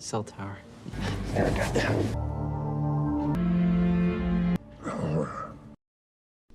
Cell tower.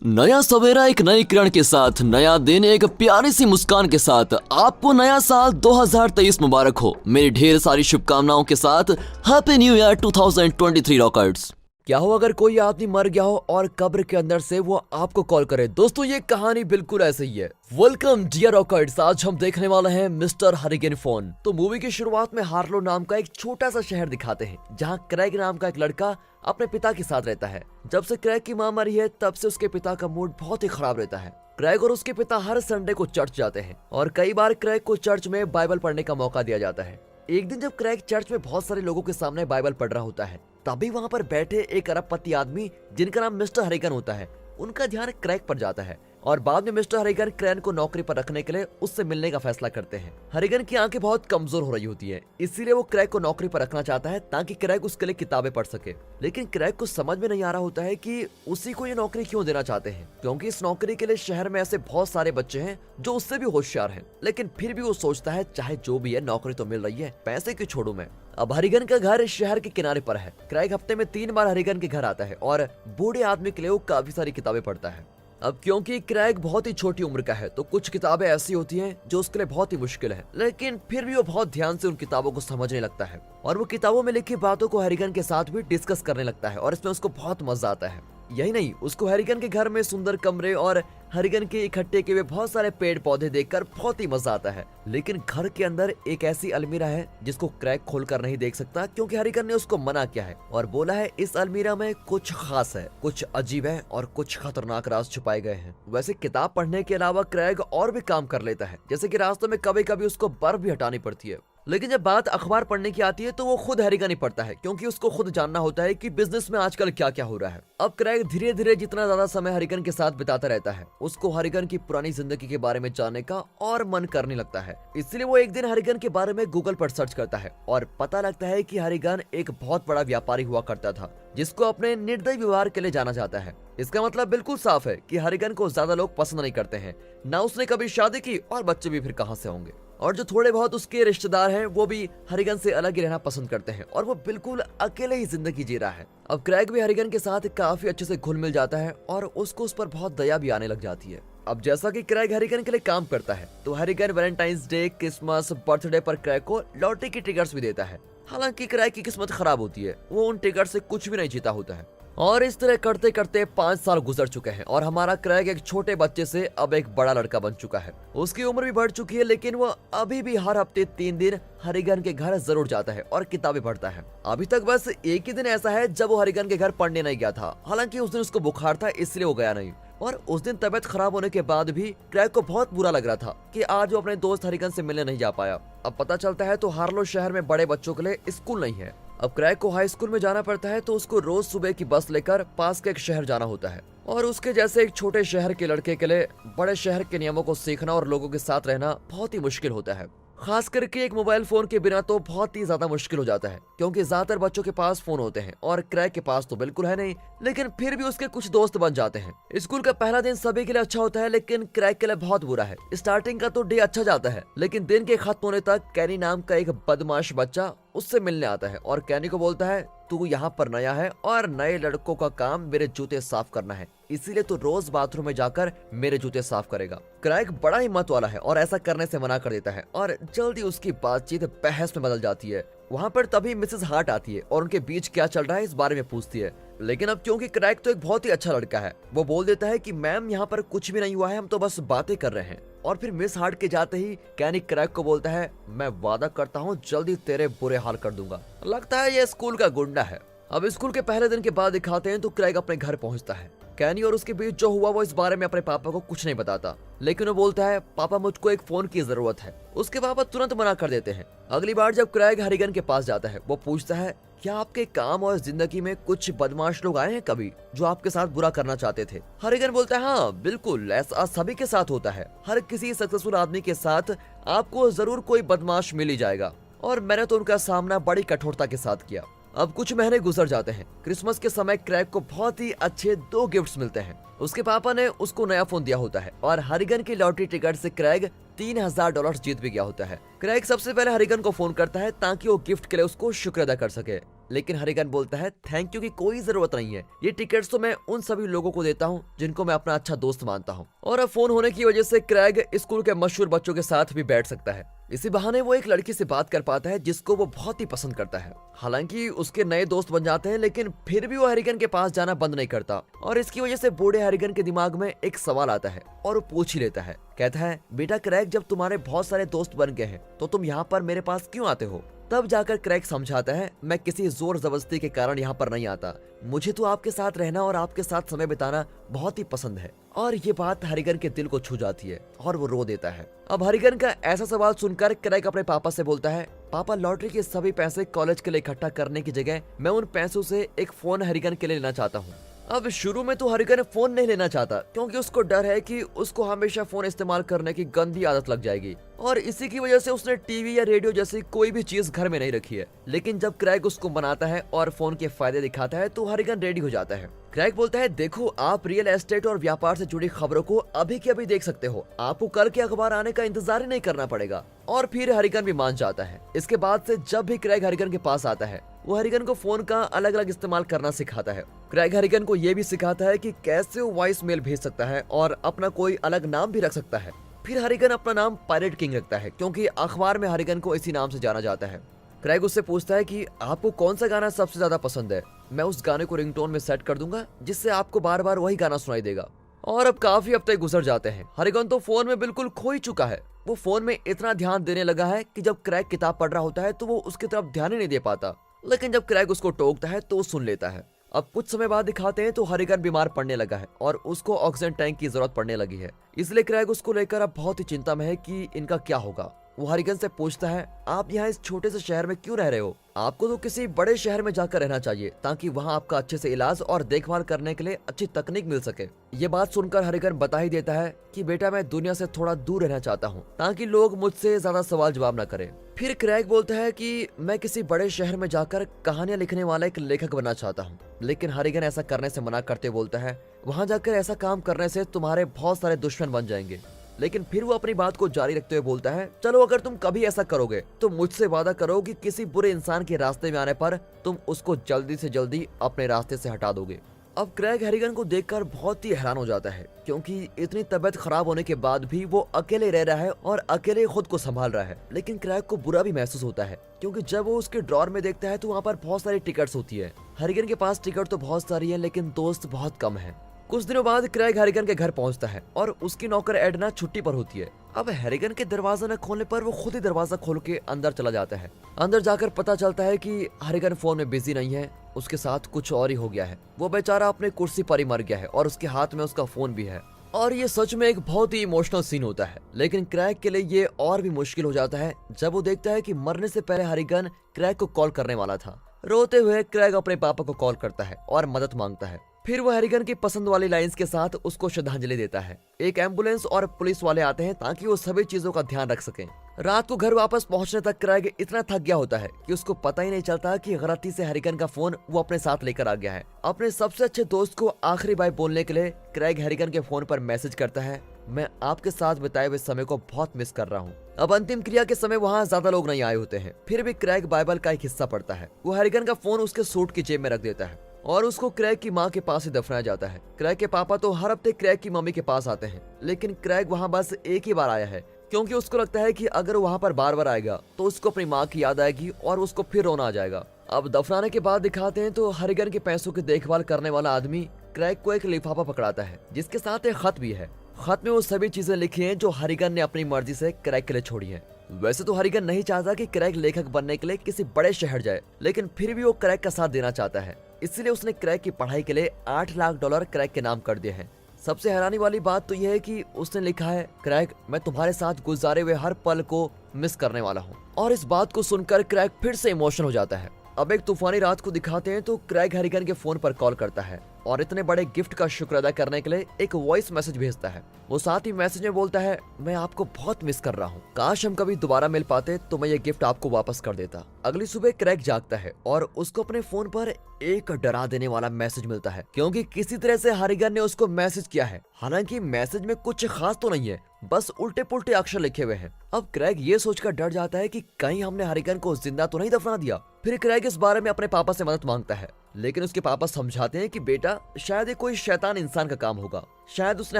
नया सवेरा एक नई किरण के साथ, नया दिन एक प्यारी सी मुस्कान के साथ। आपको नया साल 2023 मुबारक हो। मेरी ढेर सारी शुभकामनाओं के साथ हैप्पी न्यू ईयर 2023 रॉकर्स। क्या हो अगर कोई आदमी मर गया हो और कब्र के अंदर से वो आपको कॉल करे? दोस्तों ये कहानी बिल्कुल ऐसे ही है। Welcome dear rockers. आज हम देखने वाले हैं मिस्टर हरिकेन फोन। तो मूवी की शुरुआत में हार्लो नाम का एक छोटा सा शहर दिखाते हैं जहाँ क्रेग नाम का एक लड़का अपने पिता के साथ रहता है। जब से क्रेग की मां मरी है तब से उसके पिता का मूड बहुत ही खराब रहता है। क्रेग और उसके पिता हर संडे को चर्च जाते हैं और कई बार क्रेग को चर्च में बाइबल पढ़ने का मौका दिया जाता है। एक दिन जब क्रेग चर्च में बहुत सारे लोगों के सामने बाइबल पढ़ रहा होता है, तभी वहाँ पर बैठे एक अरबपति आदमी जिनका नाम मिस्टर हरिकेन होता है, उनका ध्यान क्रेग पर जाता है और बाद में मिस्टर हरिकेन क्रेग को नौकरी पर रखने के लिए उससे मिलने का फैसला करते हैं। हरिकेन की आंखें बहुत कमजोर हो रही होती है, इसीलिए वो क्रेग को नौकरी पर रखना चाहता है ताकि क्रेग उसके लिए किताबें पढ़ सके। लेकिन क्रेग को समझ में नहीं आ रहा होता है कि उसी को ये नौकरी क्यों देना चाहते हैं, क्योंकि इस नौकरी के लिए शहर में ऐसे बहुत सारे बच्चे हैं जो उससे भी होशियार हैं। लेकिन फिर भी वो सोचता है चाहे जो भी है नौकरी तो मिल रही है, पैसे क्यों छोड़ू मैं। अब हरिकेन का घर इस शहर के किनारे पर है। क्रेग हफ्ते में 3 बार हरिकेन के घर आता है और बूढ़े आदमी के लिए वो काफी सारी किताबें पढ़ता है। अब क्योंकि क्रेग बहुत ही छोटी उम्र का है तो कुछ किताबें ऐसी होती हैं जो उसके लिए बहुत ही मुश्किल है, लेकिन फिर भी वो बहुत ध्यान से उन किताबों को समझने लगता है और वो किताबों में लिखी बातों को हरिकेन के साथ भी डिस्कस करने लगता है और इसमें उसको बहुत मजा आता है। यही नहीं, उसको हरिकेन के घर में सुंदर कमरे और हरिकेन के इकट्ठे किए हुए बहुत सारे पेड़ पौधे देखकर बहुत ही मजा आता है। लेकिन घर के अंदर एक ऐसी अलमीरा है जिसको क्रेग खोलकर नहीं देख सकता क्योंकि हरिकेन ने उसको मना किया है और बोला है इस अलमीरा में कुछ खास है, कुछ अजीब है और कुछ खतरनाक राज छुपाए गए हैं। वैसे किताब पढ़ने के अलावा क्रेग और भी काम कर लेता है, जैसे कि रास्तों में कभी कभी उसको बर्फ भी हटानी पड़ती है। लेकिन जब बात अखबार पढ़ने की आती है तो वो खुद हरिकेन ही पढ़ता है क्योंकि उसको खुद जानना होता है कि बिजनेस में आजकल क्या क्या हो रहा है। अब क्रेग धीरे धीरे जितना ज्यादा समय हरिकेन के साथ बिताता रहता है, उसको हरिकेन की पुरानी जिंदगी के बारे में जानने का और मन करने लगता है। इसलिए वो एक दिन हरिकेन के बारे में गूगल पर सर्च करता है और पता लगता है कि हरिकेन एक बहुत बड़ा व्यापारी हुआ करता था जिसको अपने निर्दयी व्यवहार के लिए जाना जाता है। इसका मतलब बिल्कुल साफ है कि हरिकेन को ज्यादा लोग पसंद नहीं करते हैं, ना उसने कभी शादी की और बच्चे भी फिर कहां से होंगे। और जो थोड़े बहुत उसके रिश्तेदार हैं वो भी हरिकेन से अलग ही रहना पसंद करते हैं और वो बिल्कुल अकेले ही जिंदगी जी रहा है। अब क्रेग भी हरिकेन के साथ काफी अच्छे से घुल मिल जाता है और उसको उस पर बहुत दया भी आने लग जाती है। अब जैसा कि क्रेग हरिकेन के लिए काम करता है तो hurricane Valentine's day, Christmas, birthday पर क्रेग को लॉटरी की टिकट्स भी देता है। हालांकि क्रेग की किस्मत खराब होती है, वो उन टिकट से कुछ भी नहीं जीता होता है। और इस तरह करते करते 5 साल गुजर चुके हैं और हमारा क्रेग एक छोटे बच्चे से अब एक बड़ा लड़का बन चुका है। उसकी उम्र भी बढ़ चुकी है, लेकिन वो अभी भी हर हफ्ते 3 दिन हरिकेन के घर जरूर जाता है और किताबें पढ़ता है। अभी तक बस एक ही दिन ऐसा है जब वो हरिकेन के घर पढ़ने नहीं गया था। हालांकि उस दिन उसको बुखार था इसलिए वो गया नहीं और उस दिन तबीयत खराब होने के बाद भी क्रेग को बहुत बुरा लग रहा था कि आज वो अपने दोस्त हरिकेन से मिलने नहीं जा पाया। अब पता चलता है तो हार्लो शहर में बड़े बच्चों के लिए स्कूल नहीं है। अब क्रेग को हाई स्कूल में जाना पड़ता है तो उसको रोज सुबह की बस लेकर पास के एक शहर जाना होता है और उसके जैसे एक छोटे शहर के लड़के के लिए बड़े शहर के नियमों को सीखना और लोगों के साथ रहना बहुत ही मुश्किल होता है। खास करके एक मोबाइल फोन के बिना तो बहुत ही ज्यादा मुश्किल हो जाता है क्योंकि ज्यादातर बच्चों के पास फोन होते हैं और क्रेग के पास तो बिल्कुल है नहीं, लेकिन फिर भी उसके कुछ दोस्त बन जाते हैं। स्कूल का पहला दिन सभी के लिए अच्छा होता है लेकिन क्रेग के लिए बहुत बुरा है। स्टार्टिंग का तो डे अच्छा जाता है, लेकिन दिन के खत्म होने तक कैनी नाम का एक बदमाश बच्चा उससे मिलने आता है और कैनी को बोलता है तू यहाँ पर नया है और नए लड़कों का काम मेरे जूते साफ करना है, इसीलिए तू रोज बाथरूम में जाकर मेरे जूते साफ करेगा। क्रेग बड़ा हिम्मत वाला है और ऐसा करने से मना कर देता है और जल्दी उसकी बातचीत बहस में बदल जाती है। वहाँ पर तभी मिसेस हार्ट आती है और उनके बीच क्या चल रहा है इस बारे में पूछती है। लेकिन अब क्योंकि क्रेग तो एक बहुत ही अच्छा लड़का है, वो बोल देता है कि मैम यहाँ पर कुछ भी नहीं हुआ है, हम तो बस बातें कर रहे हैं। और फिर मिस हार्ट के जाते ही कैनी क्रेग को बोलता है मैं वादा करता हूँ जल्दी तेरे बुरे हाल कर दूंगा। लगता है ये स्कूल का गुंडा है। अब स्कूल के पहले दिन के बाद दिखाते हैं तो क्रेग अपने घर पहुंचता है। कैनी और उसके बीच जो हुआ वो इस बारे में अपने पापा को कुछ नहीं बताता, लेकिन वो बोलता है पापा मुझको एक फोन की जरूरत है। उसके पापा तुरंत मना कर देते हैं। अगली बार जब क्रेग हरिकेन के पास जाता है वो पूछता है क्या आपके काम और जिंदगी में कुछ बदमाश लोग आए हैं कभी जो आपके साथ बुरा करना चाहते थे? हरिकेन बोलता है हाँ बिल्कुल, ऐसा सभी के साथ होता है। हर किसी सक्सेसफुल आदमी के साथ आपको जरूर कोई बदमाश मिल ही जाएगा और मैंने तो उनका सामना बड़ी कठोरता के साथ किया। अब कुछ महीने गुजर जाते हैं। क्रिसमस के समय क्रेग को बहुत ही अच्छे 2 गिफ्ट्स मिलते हैं। उसके पापा ने उसको नया फोन दिया होता है और हरिकेन की लॉटरी टिकट से क्रेग $3000 जीत भी गया होता है। क्रैग सबसे पहले हरिगन को फोन करता है ताकि वो गिफ्ट के लिए उसको शुक्र अदा कर सके, लेकिन हरिगन बोलता है थैंक यू की कोई जरूरत नहीं है, ये टिकट्स तो मैं उन सभी लोगों को देता हूँ जिनको मैं अपना अच्छा दोस्त मानता हूँ। और अब फोन होने की वजह से क्रैग स्कूल के मशहूर बच्चों के साथ भी बैठ सकता है। इसी बहाने वो एक लड़की से बात कर पाता है जिसको वो बहुत ही पसंद करता है। हालांकि उसके नए दोस्त बन जाते हैं, लेकिन फिर भी वो हरिगन के पास जाना बंद नहीं करता और इसकी वजह से बूढ़े हरिगन के दिमाग में एक सवाल आता है और वो पूछ ही लेता है। कहता है बेटा क्रैग, जब तुम्हारे बहुत सारे दोस्त बन गए हैं तो तुम यहाँ पर मेरे पास क्यों आते हो? तब जाकर क्रैग समझाता है मैं किसी जोर जबरदस्ती के कारण यहाँ पर नहीं आता, मुझे तो आपके साथ रहना और आपके साथ समय बिताना बहुत ही पसंद है। और ये बात हरिगन के दिल को छू जाती है और वो रो देता है। अब हरिगन का ऐसा सवाल सुनकर क्रैग अपने पापा से बोलता है पापा, लॉटरी के सभी पैसे कॉलेज के लिए इकट्ठा करने की जगह मैं उन पैसों से एक फोन हरिगन के लिए लेना चाहता हूँ। अब शुरू में तो हरिगन फोन नहीं लेना चाहता क्योंकि उसको डर है कि उसको हमेशा फोन इस्तेमाल करने की गंदी आदत लग जाएगी और इसी की वजह से उसने टीवी या रेडियो जैसी कोई भी चीज घर में नहीं रखी है। लेकिन जब क्रैग उसको मनाता है और फोन के फायदे दिखाता है तो हरिगन रेडी हो जाता है। क्रैग बोलता है देखो, आप रियल एस्टेट और व्यापार से जुड़ी खबरों को अभी के अभी देख सकते हो, आपको कल के अखबार आने का इंतजार ही नहीं करना पड़ेगा। और फिर हरिगन भी मान जाता है। इसके बाद से जब भी क्रैग हरिगन के पास आता है वो हरिगन को फोन का अलग अलग इस्तेमाल करना सिखाता है। क्रैग हरिगन को ये भी सिखाता है कि कैसे वो वॉइस मेल भेज सकता है और अपना कोई अलग नाम भी रख सकता है। फिर हरिगन अपना नाम पायरेट किंग रखता है क्योंकि अखबार में हरिगन को इसी नाम से जाना जाता है। क्रैग उससे पूछता है कि आपको कौन सा गाना सबसे ज्यादा पसंद है, मैं उस गाने को रिंगटोन में सेट कर दूंगा जिससे आपको बार बार वही गाना सुनाई देगा। और अब काफी हफ्ते गुजर जाते हैं। हरिगन तो फोन में बिल्कुल खो ही चुका है। वो फोन में इतना ध्यान देने लगा है कि जब क्रैग किताब पढ़ रहा होता है तो वो उसकी तरफ ध्यान ही नहीं दे पाता, लेकिन जब क्रैग उसको टोकता है तो वो सुन लेता है। अब कुछ समय बाद दिखाते हैं तो हरिगन बीमार पड़ने लगा है और उसको ऑक्सीजन टैंक की जरूरत पड़ने लगी है। इसलिए क्रैग उसको लेकर अब बहुत ही चिंता में है कि इनका क्या होगा। वो हरिगन से पूछता है आप यहाँ इस छोटे से शहर में क्यों रह रहे हो? आपको तो किसी बड़े शहर में जाकर रहना चाहिए ताकि वहाँ आपका अच्छे से इलाज और देखभाल करने के लिए अच्छी तकनीक मिल सके। ये बात सुनकर हरिगन बता ही देता है कि बेटा, मैं दुनिया से थोड़ा दूर रहना चाहता हूँ ताकि लोग मुझसे ज्यादा सवाल जवाब न करें। फिर क्रैग बोलता है कि मैं किसी बड़े शहर में जाकर कहानियां लिखने वाला एक लेखक बनना चाहता हूँ, लेकिन हरिगन ऐसा करने से मना करते बोलता है वहाँ जाकर ऐसा काम करने से तुम्हारे बहुत सारे दुश्मन बन जाएंगे। लेकिन फिर वो अपनी बात को जारी रखते हुए बोलता है चलो, अगर तुम कभी ऐसा करोगे तो मुझसे वादा करो कि किसी बुरे इंसान के रास्ते में आने पर तुम उसको जल्दी से जल्दी अपने रास्ते से हटा दोगे। अब क्रैग हरिगन को देखकर बहुत ही हैरान हो जाता है क्योंकि इतनी तबीयत खराब होने के बाद भी वो अकेले रह रहा है और अकेले खुद को संभाल रहा है। लेकिन क्रैग को बुरा भी महसूस होता है क्योंकि जब वो उसके ड्रॉर में देखता है तो वहाँ पर बहुत सारी टिकट्स होती है। हरिगन के पास टिकट तो बहुत सारी है लेकिन दोस्त बहुत कम है। कुछ दिनों बाद क्रैग हरिगन के घर पहुंचता है और उसकी नौकर एडना छुट्टी पर होती है। अब हरिगन के दरवाजा न खोलने पर वो खुद ही दरवाजा खोल के अंदर चला जाता है। अंदर जाकर पता चलता है कि हरिगन फोन में बिजी नहीं है, उसके साथ कुछ और ही हो गया है। वो बेचारा अपने कुर्सी पर ही मर गया है और उसके हाथ में उसका फोन भी है। और ये सच में एक बहुत ही इमोशनल सीन होता है। लेकिन क्रैग के लिए ये और भी मुश्किल हो जाता है जब वो देखता है कि मरने से पहले हरिगन क्रैग को कॉल करने वाला था। रोते हुए क्रैग अपने पापा को कॉल करता है और मदद मांगता है। फिर वो हरिगन की पसंद वाली लाइंस के साथ उसको श्रद्धांजलि देता है। एक एम्बुलेंस और पुलिस वाले आते हैं ताकि वो सभी चीजों का ध्यान रख सकें। रात को घर वापस पहुंचने तक क्रैग इतना थक गया होता है कि उसको पता ही नहीं चलता कि गलती से हरिगन का फोन वो अपने साथ लेकर आ गया है। अपने सबसे अच्छे दोस्त को आखिरी बार बोलने के लिए क्रैग हरिगन के फोन पर मैसेज करता है, मैं आपके साथ बिताए हुए समय को बहुत मिस कर रहा हूँ। अब अंतिम क्रिया के समय वहाँ ज्यादा लोग नहीं आए होते हैं, फिर भी क्रैग बाइबल का एक हिस्सा पढ़ता है। वो हरिगन का फोन उसके सूट की जेब में रख देता है और उसको क्रैग की माँ के पास ही दफनाया जाता है। क्रैग के पापा तो हर हफ्ते क्रैग की मम्मी के पास आते हैं, लेकिन क्रैग वहाँ बस एक ही बार आया है क्योंकि उसको लगता है कि अगर वो वहाँ पर बार बार आएगा तो उसको अपनी माँ की याद आएगी और उसको फिर रोना आ जाएगा। अब दफनाने के बाद दिखाते हैं तो हरिगन के पैसों की देखभाल करने वाला आदमी क्रैग को एक लिफाफा पकड़ाता है जिसके साथ एक खत भी है। खत में वो सभी चीजें लिखी हैं जो हरिगन ने अपनी मर्जी से क्रैग के लिए छोड़ी हैं। वैसे तो हरिगन नहीं चाहता कि क्रैग लेखक बनने के लिए किसी बड़े शहर जाए, लेकिन फिर भी वो क्रैग का साथ देना चाहता है। इसलिए उसने क्रैग की पढ़ाई के लिए $8 लाख क्रैग के नाम कर दिए हैं। सबसे हैरानी वाली बात तो यह है कि उसने लिखा है, क्रैग मैं तुम्हारे साथ गुजारे हुए हर पल को मिस करने वाला हूँ। और इस बात को सुनकर क्रैग फिर से इमोशनल हो जाता है। अब एक तूफानी रात को दिखाते हैं तो क्रैग हरिगन के फोन पर कॉल करता है और इतने बड़े गिफ्ट का शुक्र अदा करने के लिए एक वॉइस मैसेज भेजता है। वो साथ ही मैसेज में बोलता है, मैं आपको बहुत मिस कर रहा हूँ, काश हम कभी दोबारा मिल पाते तो मैं ये गिफ्ट आपको वापस कर देता। अगली सुबह क्रैग जागता है और उसको अपने फोन पर एक डरा देने वाला मैसेज मिलता है, क्योंकि किसी तरह से हरिगन ने उसको मैसेज किया है। हालांकि मैसेज में कुछ खास तो नहीं है, बस उल्टे पुल्टे अक्षर लिखे हुए हैं। अब क्रैग ये सोचकर डर जाता है कि कहीं हमने हरिगन को जिंदा तो नहीं दफना दिया। फिर क्रैग इस बारे में अपने पापा से मदद मांगता है, लेकिन उसके पापा समझाते हैं कि बेटा शायद ये कोई शैतान इंसान का काम होगा, शायद उसने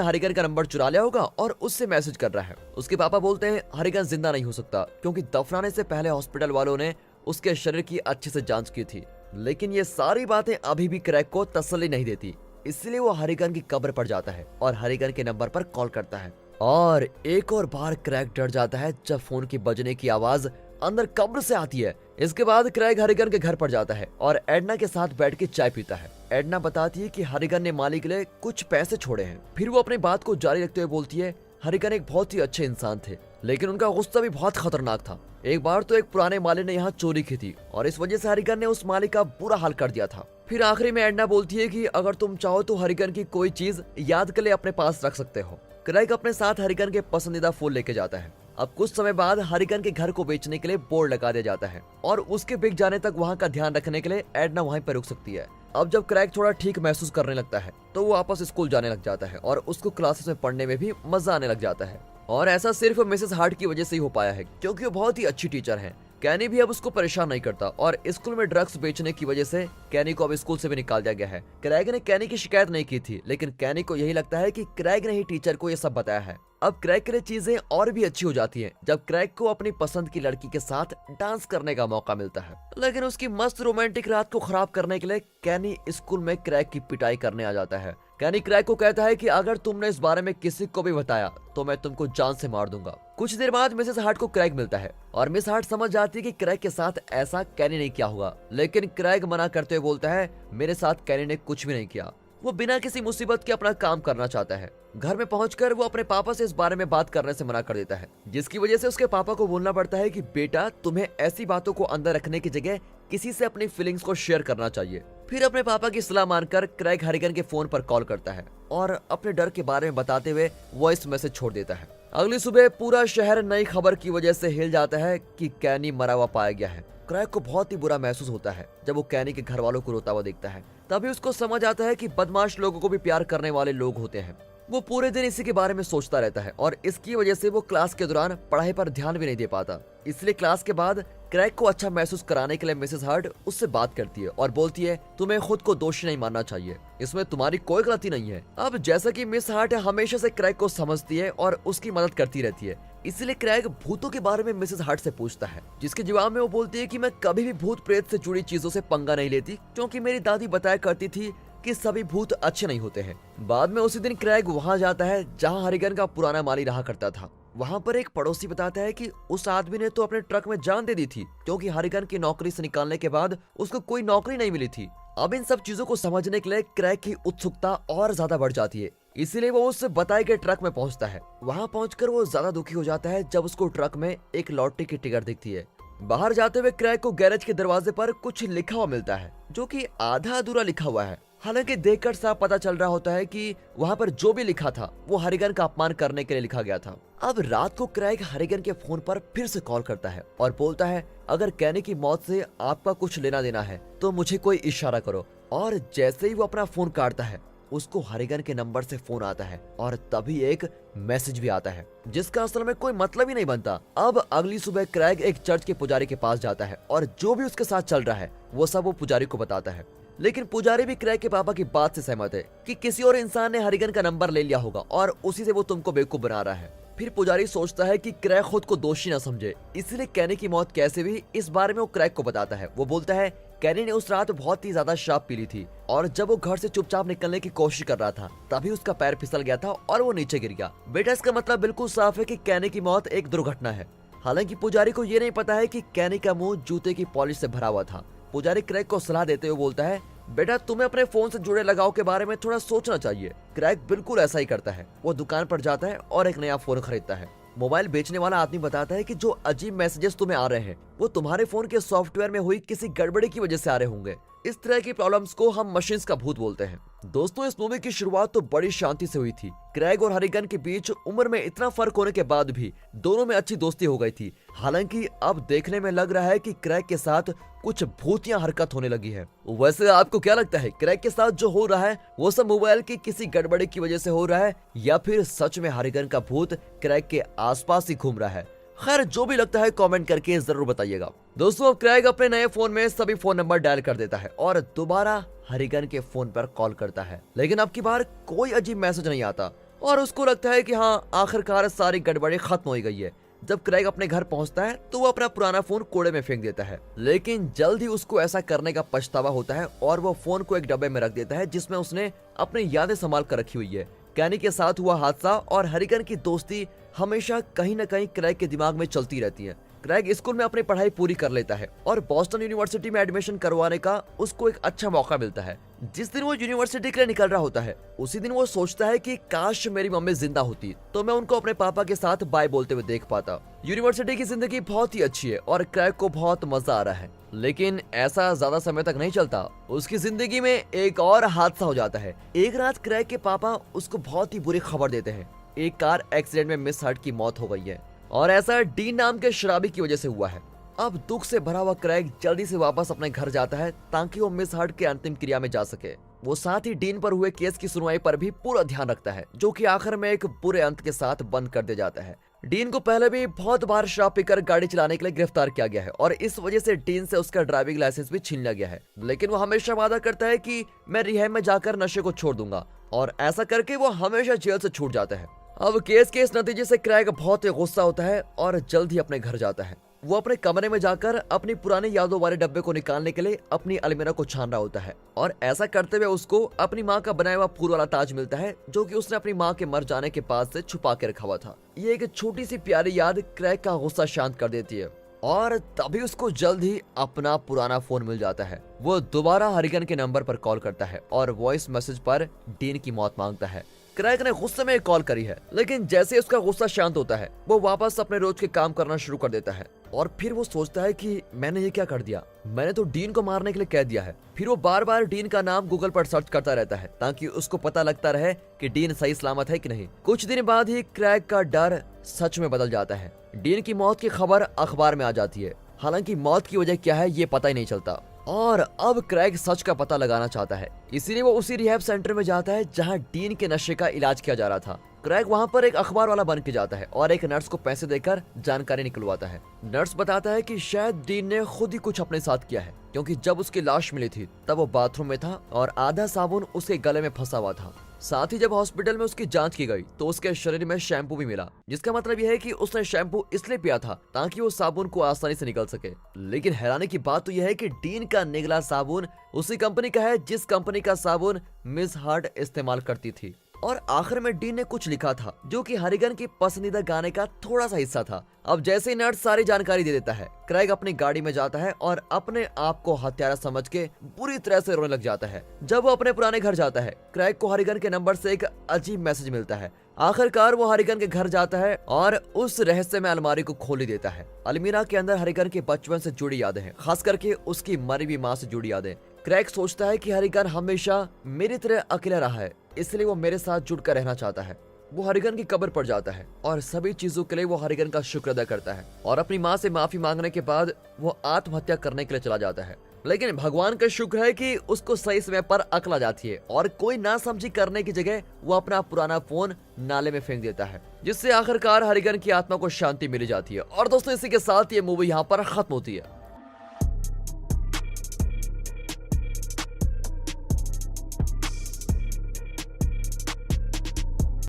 हरिगन का नंबर चुरा लिया होगा और उससे मैसेज कर रहा है। उसके पापा बोलते हैं हरिगन जिंदा नहीं हो सकता, क्योंकि दफनाने से पहले हॉस्पिटल वालों ने उसके शरीर की अच्छे से जांच की थी। लेकिन ये सारी बातें अभी भी क्रैग को तसल्ली नहीं देती, इसलिए वो हरिगन की कब्र पर जाता है और हरिगन के नंबर पर कॉल करता है। और एक और बार क्रैग डर जाता है जब फोन की बजने की आवाज अंदर कब्र से आती है। इसके बाद क्रैग हरिगन के घर पर जाता है और एडना के साथ बैठ के चाय पीता है। एडना बताती है कि हरिगन ने माली के लिए कुछ पैसे छोड़े हैं। फिर वो अपनी बात को जारी रखते हुए बोलती है, हरिगन एक बहुत ही अच्छे इंसान थे, लेकिन उनका गुस्सा भी बहुत खतरनाक था। एक बार तो एक पुराने माली ने यहाँ चोरी की थी और इस वजह से हरिगन ने उस माली का बुरा हाल कर दिया था। फिर आखिरी में एडना बोलती है कि अगर तुम चाहो तो हरिगन की कोई चीज याद के लिए अपने पास रख सकते हो। क्रैग अपने साथ हरिगन के पसंदीदा फूल लेके जाता है। अब कुछ समय बाद हरिगन के घर को बेचने के लिए बोर्ड लगा दिया जाता है और उसके बिक जाने तक वहाँ का ध्यान रखने के लिए एडना वहीं पर रुक सकती है। अब जब क्रैग थोड़ा ठीक महसूस करने लगता है तो वो वापस स्कूल जाने लग जाता है और उसको क्लासेस में पढ़ने में भी मजा आने लग जाता है। और ऐसा सिर्फ मिसेस हार्ट की वजह से ही हो पाया है, क्योंकि वो बहुत ही अच्छी टीचर है। कैनी भी अब उसको परेशान नहीं करता और स्कूल में ड्रग्स बेचने की वजह से कैनी को अब स्कूल से भी निकाल दिया गया है। क्रैग ने कैनी की शिकायत नहीं की थी, लेकिन कैनी को यही लगता है कि क्रैग ने ही टीचर को ये सब बताया है। अब क्रैग के लिए चीजें और भी अच्छी हो जाती हैं जब क्रैग को अपनी पसंद की लड़की के साथ डांस करने का मौका मिलता है। लेकिन उसकी मस्त रोमांटिक रात को खराब करने के लिए कैनी स्कूल में क्रैग की पिटाई करने आ जाता है। कैनी क्रैग को कहता है कि अगर तुमने इस बारे में किसी को भी बताया तो मैं तुमको जान से मार दूंगा। कुछ देर बाद मिसेस हार्ट को क्रैग मिलता है और मिस हार्ट समझ जाती है कि क्रैग के साथ ऐसा कैनी नहीं किया होगा, लेकिन क्रैग मना करते हुए बोलता है मेरे साथ कैनी ने कुछ भी नहीं किया। वो बिना किसी मुसीबत के अपना काम करना चाहता है। घर में पहुंचकर वो अपने पापा से इस बारे में बात करने से मना कर देता है, जिसकी वजह से उसके पापा को बोलना पड़ता है कि बेटा तुम्हें ऐसी बातों को अंदर रखने की जगह किसी से अपनी फीलिंग्स को शेयर करना चाहिए। फिर अपने पापा की सलाह मानकर क्रैग हरिगन के फोन पर कॉल करता है और अपने डर के बारे में बताते हुए वॉइस मैसेज छोड़ देता है। अगली सुबह पूरा शहर नई खबर की वजह से हिल जाता है कि कैनी मरा हुआ पाया गया है। क्रैग को बहुत ही बुरा महसूस होता है जब वो कैनी के घर वालों को रोता हुआ देखता है। तभी उसको समझ आता है कि बदमाश लोगों को भी प्यार करने वाले लोग होते हैं। वो पूरे दिन इसी के बारे में सोचता रहता है और इसकी वजह से वो क्लास के दौरान पढ़ाई पर ध्यान भी नहीं दे पाता। इसलिए क्लास के बाद क्रैग को अच्छा महसूस कराने के लिए मिसेस हार्ट उससे बात करती है और बोलती है तुम्हें खुद को दोषी नहीं मानना चाहिए, इसमें तुम्हारी कोई गलती नहीं है। अब जैसा कि मिस हार्ट हमेशा से क्रैग को समझती है और उसकी मदद करती रहती है, इसलिए क्रैग भूतों के बारे में मिसेस हार्ट से पूछता है, जिसके जवाब में वो बोलती है कि मैं कभी भी भूत प्रेत से जुड़ी चीजों से पंगा नहीं लेती, क्योंकि मेरी दादी बताया करती थी कि सभी भूत अच्छे नहीं होते हैं। बाद में उसी दिन क्रैग वहां जाता है जहां हरिगन का पुराना माली रहा करता था। वहां पर एक पड़ोसी बताता है कि उस आदमी ने तो अपने ट्रक में जान दे दी थी, क्योंकि हरिगन की नौकरी से निकालने के बाद उसको कोई नौकरी नहीं मिली थी। अब इन सब चीजों को समझने के लिए क्रैग की उत्सुकता और ज्यादा बढ़ जाती है, इसीलिए वो उस बताए गए ट्रक में पहुंचता है। वहां पहुंचकर वो ज्यादा दुखी हो जाता है जब उसको ट्रक में एक लॉटरी की टिकट दिखती है। बाहर जाते हुए क्रैग को गैरेज के दरवाजे पर कुछ लिखा हुआ मिलता है, जो कि आधा अधूरा लिखा हुआ है। हालांकि देखकर साफ पता चल रहा होता है कि वहां पर जो भी लिखा था वो हरिगन का अपमान करने के लिए लिखा गया था। अब रात को क्रैग हरिगन के फोन पर फिर से कॉल करता है और बोलता है अगर कैनी की मौत से आपका कुछ लेना देना है तो मुझे कोई इशारा करो। और जैसे ही वो अपना फोन काटता है उसको हरिगन के नंबर से फोन आता है और तभी एक मैसेज भी आता है, जिसका असल में कोई मतलब ही नहीं बनता। अब अगली सुबह क्रैग एक चर्च के पुजारी के पास जाता है और जो भी उसके साथ चल रहा है वो सब वो पुजारी को बताता है। लेकिन पुजारी भी क्रैग के पापा की बात से सहमत है कि किसी और इंसान ने हरिगन का नंबर ले लिया होगा और उसी से वो तुमको बेवकूफ बना रहा है। फिर पुजारी सोचता है कि क्रैग खुद को दोषी न समझे, इसलिए कैनी की मौत कैसे भी इस बारे में वो क्रैग को बताता है। वो बोलता है कैनी ने उस रात बहुत ही ज्यादा शराब पी ली थी और जब वो घर से चुपचाप निकलने की कोशिश कर रहा था तभी उसका पैर फिसल गया था और वो नीचे गिर गया। बेटा इसका मतलब बिल्कुल साफ है कि कैनी की मौत एक दुर्घटना है। हालांकि पुजारी को ये नहीं पता है कि कैनी का मुंह जूते की पॉलिश से भरा हुआ था। पुजारी क्रैग को सलाह देते हुए बोलता है बेटा तुम्हें अपने फोन से जुड़े लगाव के बारे में थोड़ा सोचना चाहिए। क्रैग बिल्कुल ऐसा ही करता है। वो दुकान पर जाता है और एक नया फोन खरीदता है। मोबाइल बेचने वाला आदमी बताता है कि जो अजीब मैसेजेस तुम्हें आ रहे हैं वो तुम्हारे फोन के सॉफ्टवेयर में हुई किसी गड़बड़ी की वजह से आ रहे होंगे। इस तरह की प्रॉब्लम्स को हम मशीन्स का भूत बोलते हैं। दोस्तों, इस मूवी की शुरुआत तो बड़ी शांति से हुई थी। क्रेग और हरिगन के बीच उम्र में इतना फर्क होने के बाद भी दोनों में अच्छी दोस्ती हो गई थी। हालांकि अब देखने में लग रहा है कि क्रेग के साथ कुछ भूतिया हरकत होने लगी है। वैसे आपको क्या लगता है, क्रेग के साथ जो हो रहा है वो सब मोबाइल की किसी गड़बड़ी की वजह से हो रहा है, या फिर सच में हरिगन का भूत क्रेग के आसपास ही घूम रहा है? खैर, जो भी लगता है कमेंट करके जरूर बताइएगा। दोस्तों, अब क्रेग अपने नए फोन में सभी फोन नंबर डायल कर देता है और दोबारा हरिगन के फोन पर कॉल करता है, लेकिन अब की बार कोई अजीब मैसेज नहीं आता और उसको लगता है कि हाँ, आखिरकार सारी गड़बड़ी खत्म हो गई है। जब क्रेग अपने घर पहुंचता है तो वो अपना पुराना फोन कूड़े में फेंक देता है, लेकिन जल्द ही उसको ऐसा करने का पछतावा होता है और वो फोन को एक डब्बे में रख देता है जिसमें उसने अपनी यादें संभाल कर रखी हुई है। कैनी के साथ हुआ हादसा और हरिगन की दोस्ती हमेशा कहीं न कहीं क्रेग के दिमाग में चलती रहती है। क्रेग स्कूल में अपनी पढ़ाई पूरी कर लेता है और बॉस्टन यूनिवर्सिटी में एडमिशन करवाने का उसको एक अच्छा मौका मिलता है। जिस दिन वो यूनिवर्सिटी के लिए निकल रहा होता है, उसी दिन वो सोचता है कि काश मेरी मम्मी जिंदा होती तो मैं उनको अपने पापा के साथ बाय बोलते हुए देख पाता। यूनिवर्सिटी की जिंदगी बहुत ही अच्छी है और क्रेग को बहुत मजा आ रहा है, लेकिन ऐसा ज्यादा समय तक नहीं चलता। उसकी जिंदगी में एक और हादसा हो जाता है। एक रात क्रेग के पापा उसको बहुत ही बुरी खबर देते हैं, एक कार एक्सीडेंट में मिस हर्ट की मौत हो गई है और ऐसा डीन नाम के शराबी की वजह से हुआ है। अब दुख से भरा हुआ क्रेग जल्दी से वापस अपने घर जाता है ताकि वो मिस हर्ट के अंतिम क्रिया में जा सके। वो साथ ही डीन पर हुए केस की सुनवाई पर भी पूरा ध्यान रखता है, जो कि आखिर में एक बुरे अंत के साथ बंद कर दिया जाता है। डीन को पहले भी बहुत बार शराब पीकर गाड़ी चलाने के लिए गिरफ्तार किया गया है और इस वजह से डीन से उसका ड्राइविंग लाइसेंस भी छीन लिया गया है, लेकिन वो हमेशा वादा करता है कि मैं रिहैब में जाकर नशे को छोड़ दूंगा और ऐसा करके वो हमेशा जेल से छूट जाता है। अब केस के इस नतीजे से क्रेग बहुत ही गुस्सा होता है और जल्द ही अपने घर जाता है। वो अपने कमरे में जाकर अपनी पुरानी यादों वाले डब्बे को निकालने के लिए अपनी अलमीरा को छान रहा होता है और ऐसा करते हुए उसको अपनी माँ का बनाया हुआ फूल वाला ताज मिलता है, जो कि उसने अपनी माँ के मर जाने के बाद से छुपा के रखा हुआ था। ये एक छोटी सी प्यारी याद क्रेग का गुस्सा शांत कर देती है और तभी उसको जल्द ही अपना पुराना फोन मिल जाता है। वो दोबारा हरिगन के नंबर पर कॉल करता है और वॉइस मैसेज पर डीन की मौत मांगता है। क्रेग ने गुस्से में कॉल करी है, लेकिन जैसे उसका गुस्सा शांत होता है वो वापस अपने रोज के काम करना शुरू कर देता है और फिर वो सोचता है कि मैंने ये क्या कर दिया, मैंने तो डीन को मारने के लिए कह दिया है। फिर वो बार बार डीन का नाम गूगल पर सर्च करता रहता है ताकि उसको पता लगता रहे कि डीन सही सलामत है कि नहीं। कुछ दिन बाद ही क्रेग का डर सच में बदल जाता है। डीन की मौत की खबर अखबार में आ जाती है, हालांकि मौत की वजह क्या है ये पता ही नहीं चलता और अब क्रेग सच का पता लगाना चाहता है, इसीलिए वो उसी रिहैब सेंटर में जाता है जहां डीन के नशे का इलाज किया जा रहा था। क्रेग वहां पर एक अखबार वाला बन के जाता है और एक नर्स को पैसे देकर जानकारी निकलवाता है। नर्स बताता है कि शायद डीन ने खुद ही कुछ अपने साथ किया है, क्योंकि जब उसकी लाश मिली थी तब वो बाथरूम में था और आधा साबुन उसके गले में फंसा हुआ था। साथ ही जब हॉस्पिटल में उसकी जांच की गई तो उसके शरीर में शैम्पू भी मिला, जिसका मतलब यह है कि उसने शैम्पू इसलिए पिया था ताकि वो साबुन को आसानी से निकल सके। लेकिन हैरानी की बात तो यह है कि डीन का निकला साबुन उसी कंपनी का है जिस कंपनी का साबुन मिस हार्ट इस्तेमाल करती थी। और आखिर में डीन ने कुछ लिखा था जो कि हरिगन की पसंदीदा गाने का थोड़ा सा हिस्सा था। अब जैसे ही नर्स सारी जानकारी दे देता है, क्रेग अपनी गाड़ी में जाता है और अपने आप को हत्यारा समझ के बुरी तरह से रोने लग जाता है। जब वो अपने पुराने घर जाता है, क्रेग को हरिगन के नंबर से एक अजीब मैसेज मिलता है। आखिरकार वो हरिगन के घर जाता है और उस रहस्यमय अलमारी को खोल ही देता है। अलमीरा के अंदर हरिगन के बचपन से जुड़ी यादें हैं, खास करके उसकी मरी हुई माँ से जुड़ी यादें। क्रेग सोचता है कि हरिगन हमेशा मेरी तरह अकेला रहा है, इसलिए वो मेरे साथ जुड़कर रहना चाहता है। वो हरिगन की कब्र पर जाता है और सभी चीजों के लिए वो हरिगन का शुक्र अदा करता है और अपनी माँ से माफी मांगने के बाद वो आत्महत्या करने के लिए चला जाता है। लेकिन भगवान का शुक्र है कि उसको सही समय पर अकल आ जाती है और कोई नासमझी करने की जगह वो अपना पुराना फोन नाले में फेंक देता है, जिससे आखिरकार हरिगन की आत्मा को शांति मिल जाती है। और दोस्तों, इसी के साथ ये मूवी यहाँ पर खत्म होती है।